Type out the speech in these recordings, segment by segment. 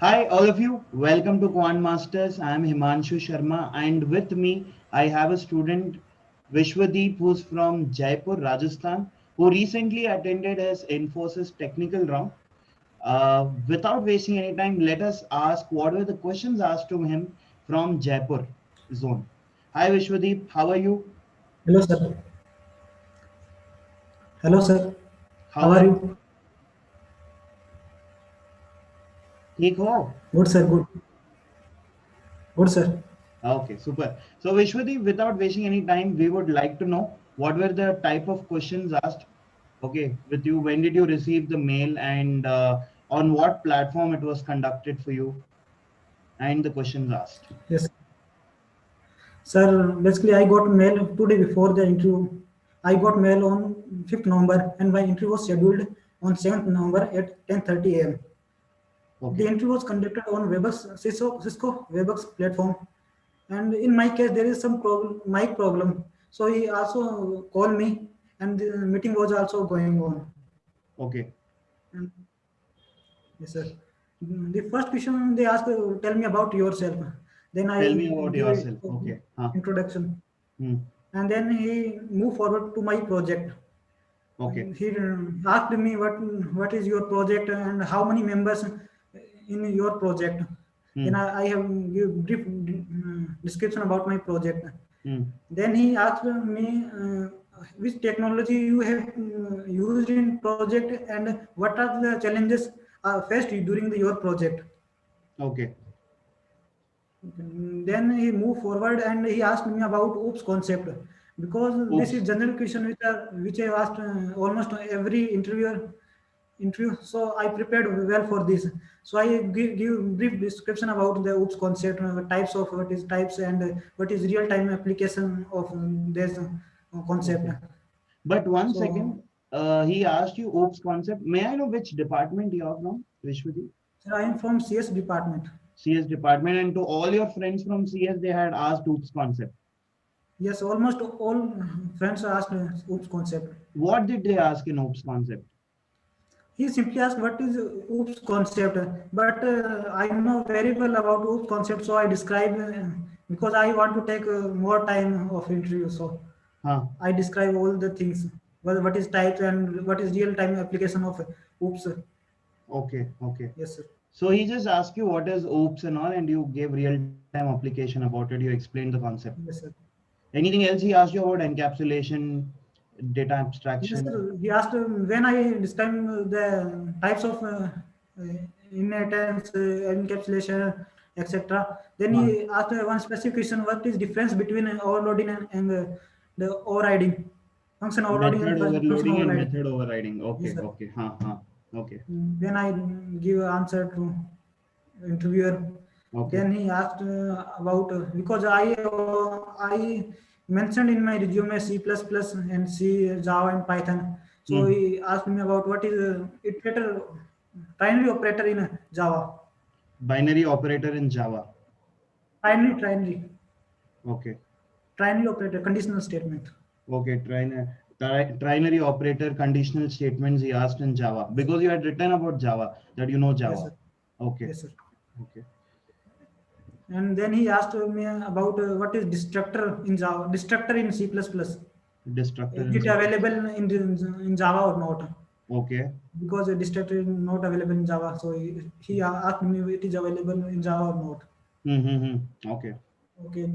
Hi, all of you. Welcome to Quant Masters. I am Himanshu Sharma, and with me, I have a student, Vishwadeep, who's from Jaipur, Rajasthan, who recently attended his Infosys technical round. Without wasting any time, let us ask what were the questions asked to him from Jaipur zone. Hi, Vishwadeep. How are you? Hello, sir. Hello, sir. How How are are you? you? ठीक हो? Good, sir. Good. Good, sir. Okay, super. So, Vishwadeep, without wasting any time, we would like to know what were the type of questions asked. Okay, with you, when did you receive the mail and on what platform it was conducted for you and the questions asked. Yes, sir. Basically, I got mail 2 days before the interview. I got mail on 5th November, and my interview was scheduled on 7th November at 10:30 a.m. The Okay, interview was conducted on Webex, Cisco Webex platform, and in my case, there is some problem, mic problem. So he also called me, and the meeting was also going on. okay. And yes, sir. The first question they ask, tell me about yourself. Then I Tell me about give a yourself. Okay, huh. introduction, Hmm. and then he move forward to my project. Okay. He asked me what is your project and how many members in your project. Then Hmm. I have give brief description about my project. Hmm. Then he asked me which technology you have used in project and what are the challenges faced during your project. Okay. Then he moved forward and he asked me about OOPS concept because this is Oops. general question which I asked almost every interview. So I prepared well for this. So I give brief description about the OOPS concept, types of what is types and what is real time application of this concept. Okay. But one So second, he asked you OOPS concept. May I know which department you are from, Vishwadeep? sir, I am from CS department. CS department, and to all your friends from CS, they had asked OOPS concept. Yes, almost all friends asked OOPS concept. What did they ask in OOPS concept? He simply asked what is OOPS concept, but I know very well about OOPS concept, so I describe because I want to take more time of interview. So Huh. I describe all the things, what is types and what is real time application of OOPS. Okay, okay. Yes, sir. So he just asked you what is OOPS and all, and you gave real-time application about it. You explained the concept. Yes, sir. Anything else he asked you about encapsulation, data Yes, abstraction? sir. He asked when I describe the types of inheritance, encapsulation, etc. Then Huh. he asked one specific question: what is difference between overloading and the overriding, function overloading and Method function overloading and overriding? method overriding. Yes, Okay, sir. okay. Huh, huh. Okay, Then I give answer to interviewer. okay. Then he asked about because I mentioned in my resume C++ and C, Java and Python. So Hmm. he asked me about what is iterator trinary operator in Java. Binary operator in Java. Trinary Okay, trinary operator conditional statement. okay. Trinary operator conditional statements he asked in Java because you had written about Java that you know Yes, Java. sir. Okay, Yes, sir. okay. And then he asked me about what is destructor in Java, destructor in C++. Destructor Is in it C++. available in Java or not? Okay. Because the destructor is not available in Java. So he asked me if it is available in Java or not. Mm-hmm. Okay. Okay.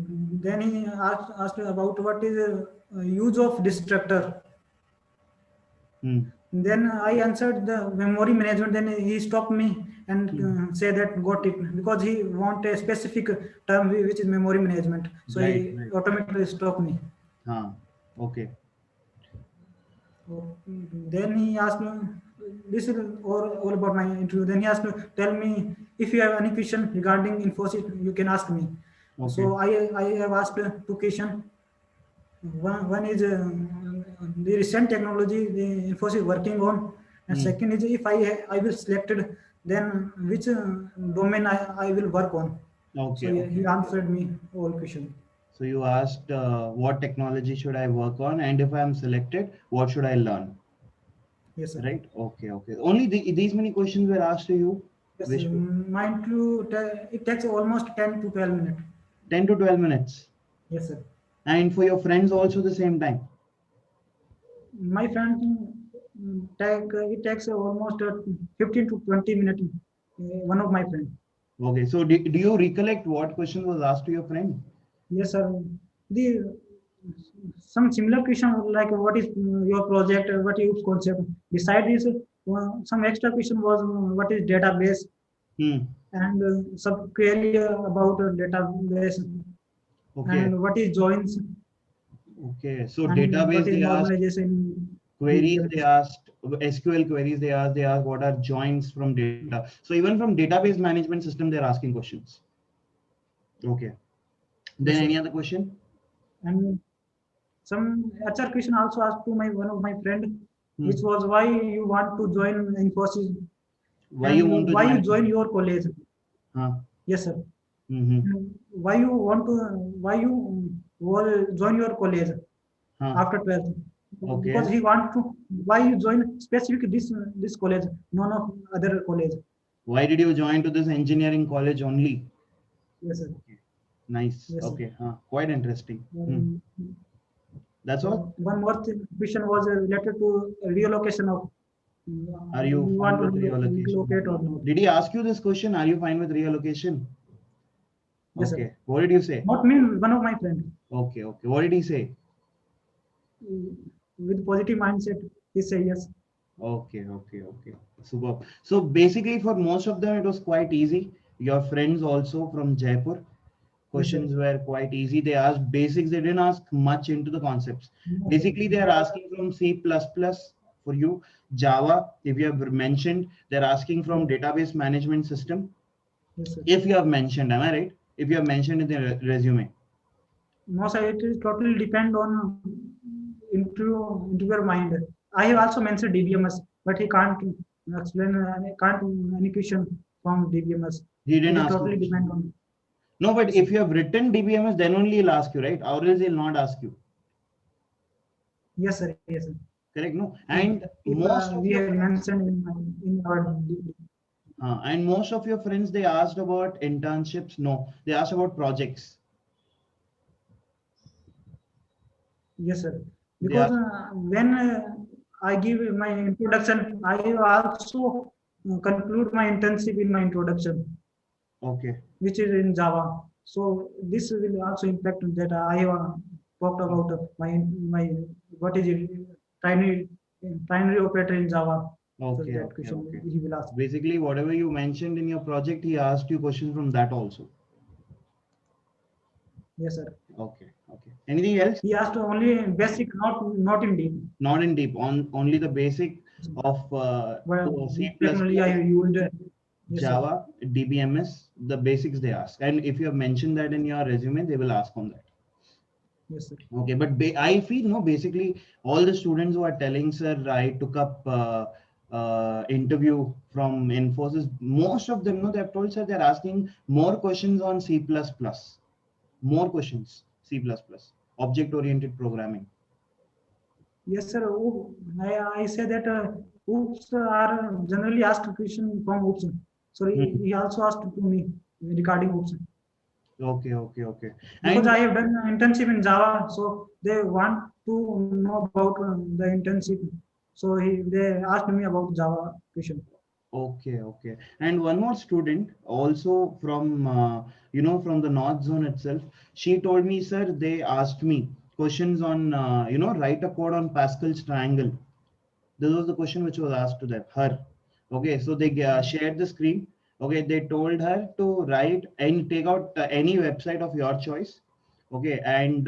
Then he asked about what is the use of destructor. Hmm. Then I answered the memory management. Then he stopped me and Hmm. say that got it because he want a specific term which is memory management. So Right, he right. automatically stopped me. Huh. Okay. So then he asked me, this is all about my interview. Then he asked me, tell me if you have any question regarding Infosys, you can ask me. Okay. So I have asked two questions. One is the recent technology the Infosys working on, and Hmm. second is if I will selected, then which domain I will work on. So Okay. he Okay. answered me all questions. So you asked what technology should I work on, and if I am selected, what should I learn? Yes, sir. Right? Okay. Okay. Only these many questions were asked to you. Yes, Vishwa? my interview, it takes almost 10 to 12 minutes. 10 to 12 minutes. Yes, sir. And for your friends also the same time. My friend it takes almost 15 to 20 minutes. One of my friends. Okay, so do you recollect what question was asked to your friend? Yes, sir. The some similar question like what is your project, what is concept. Beside this, some extra question was what is database Hmm. and some query about database Okay. and what is joins Okay. So and what database is they asked, normalization queries they DBMS. asked, SQL queries they asked what are joins from data. So even from database management system, they're asking questions. Okay. Then Yes, sir. any other question? And some HR question also asked to my one of my friend, which Hmm. was why you want to join Infosys Why you and want to why you join? join your college. Huh? Yes, sir. Mm-hmm. Why you want to why you will join your college Huh? after 12th? Because Okay. he want to why you join specific this college, none of other college. Why did you join to this engineering college only? Yes, sir. Okay. Nice. Yes, sir. Okay. Quite interesting. Hmm. Um, That's all. one more question was related to relocation of Are you you fine want to with reallocation or relocate or not? not. Did he ask you this question? Are you fine with reallocation? Yes, sir. Okay. What did you say? Not me, one of my friends. Okay. Okay. What did he say? With positive mindset, he say yes. Okay. Okay. Okay. Super. So basically, for most of them, it was quite easy. Your friends also from Jaipur, Yes, sir. questions were quite easy. They asked basics. They didn't ask much into the concepts. No, sir. Basically, they are asking from C++ for you, Java. If you have mentioned, they're asking from database management system. Yes, sir. If you have mentioned, am I right? If you have mentioned in the resume. No, sir. It is totally depend on into your mind. I have also mentioned DBMS, but he can't explain. Can't any question from DBMS. He didn't It is ask you totally question. depend on. No, but Yes, sir. if you have written DBMS, then only he'll ask you, right? Or else he'll not ask you. Yes, sir. Yes, sir. Correct? No. If, And most of we your have friends, mentioned in our they asked about internships. No, they asked about projects. yes, sir. They Because asked. when I give my introduction, I also conclude my internship in my introduction, Okay. which is in Java. So this will also impact that I have talked about my what is it primary primary operator in Java. So Okay. that Okay. question Okay. he will ask. Basically, whatever you mentioned in your project, he asked you questions from that also. Yes, sir. Okay. Okay. Anything else? He asked only basic, not in deep. Not in deep. On only the basic of Well, C++. technically I used. Yes, sir. Java, DBMS, the basics they ask. And if you have mentioned that in your resume, they will ask on that. Yes, sir. Okay, but I feel no, basically all the students who are telling, sir, I took up interview from Infosys. Most of them, no, they have told, sir, they're asking more questions on C++, more questions, C++, object-oriented programming. Yes, sir. I say that OOPs are generally asked question from OOPs. So Hmm. he also asked to me regarding OOPs. Okay, okay, okay. Because And I have done internship in Java, so they want to know about the internship. So they asked me about Java question. okay, okay. And one more student, also from from the North Zone itself, she told me, sir, they asked me questions on write a code on Pascal's triangle. This was the question which was asked to them, her. Okay, so they shared the screen. Okay, they told her to write and take out any website of your choice. Okay, and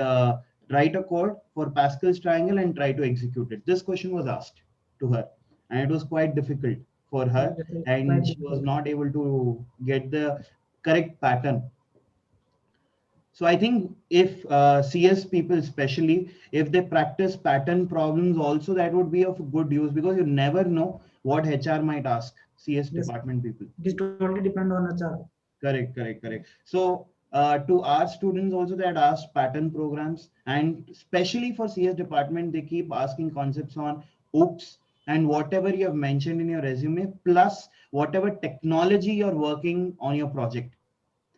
write a code for Pascal's triangle and try to execute it. This question was asked to her, and it was quite difficult for her, Yes, it's and quite she was difficult. not able to get the correct pattern. So I think if CS people, especially if they practice pattern problems, also that would be of good use because you never know what HR might ask CS Yes, department people. it is totally depend on HR. Correct, correct, correct. So to our students also they had asked pattern programs, and especially for CS department, they keep asking concepts on OOPS, and whatever you have mentioned in your resume, plus whatever technology you're working on your project.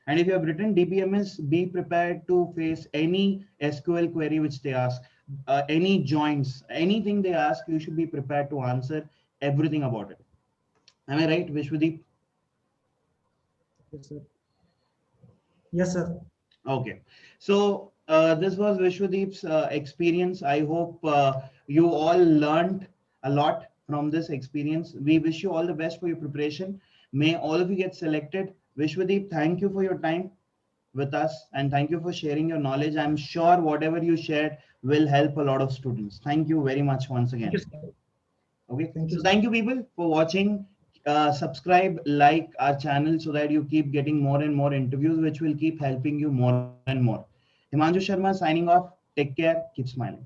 And if you have written DBMS, be prepared to face any SQL query which they ask, any joins, anything they ask, you should be prepared to answer everything about it. Am I right, Vishwadeep? Yes, sir. Yes, sir. Okay. So this was Vishwadeep's experience. I hope you all learned a lot from this experience. We wish you all the best for your preparation. May all of you get selected. Vishwadeep, thank you for your time with us, and thank you for sharing your knowledge. I'm sure whatever you shared will help a lot of students. Thank you very much once Thank again. you, sir. Okay, Thank you, so sir. thank you people for watching. Subscribe, like our channel so that you keep getting more and more interviews, which will keep helping you more and more. Himanshu Sharma signing off. Take care. Keep smiling.